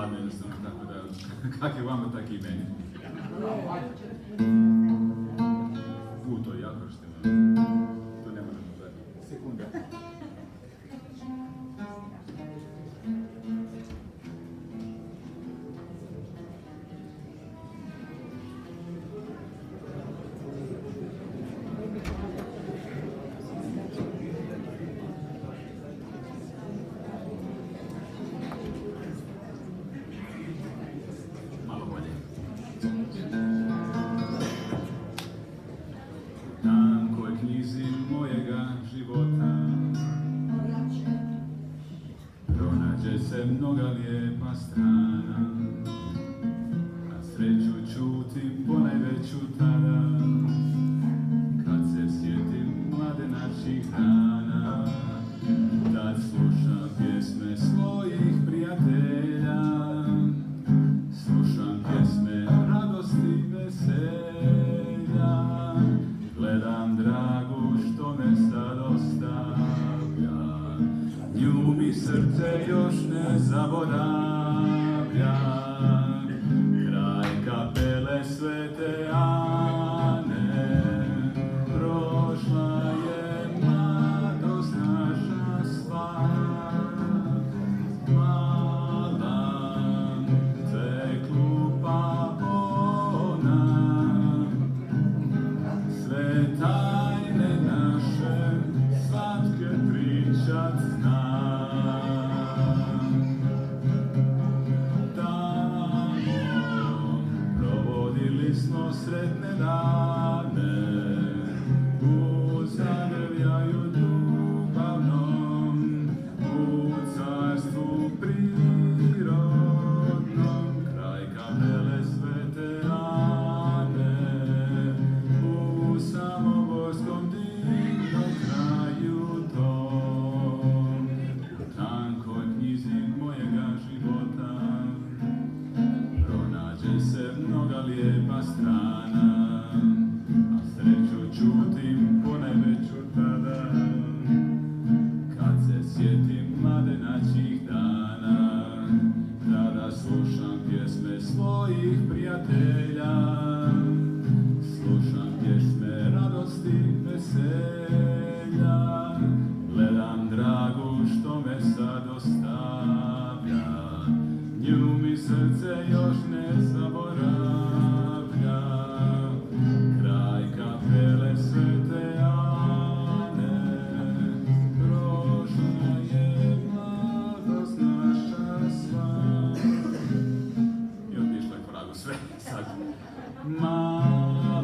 hladno jednostavno, tako da, kak je vama, tak i meni. To je jako šteno. To ne možemo dati. Sekunda. Malo bolje. Tankoj knjizi mojega života pronađe se mnoga lijepa strana, a sreću čutim ponajveću tada, kad se sjetim mladenačkih dana, tad slušam pjesme svojih prijatelja, slušam pjesme radosti veselja, gledam dragu što me sad ostavlja, nju mi srce još ne zaboravlja, kraj kapele Svete Ane, prošla je mladost naša sva, mala te klupa ona, sve tajne naše slatke pričat znam. Tamo provodili smo sretne dane u zagrljaju ljubavnom, u carstvu prirodnom, kraj kapele Svete Ane, u samoborskom divnom kraju tom. U tankoj knjizi mojega života pronađe se mnoga lijepa strana, a sreću čutim ponajveću tada, kad se sjetim mladenačkih dana, tada slušam pjesme svojih prijatelja, slušam pjesme radosti veselja, gledam dragu što me sad ostavlja, nju mi srce još ne zaboravlja, kraj kapele Svete Ane, prošla je mladost naša sva. I otišla je koragu sve sad. Mala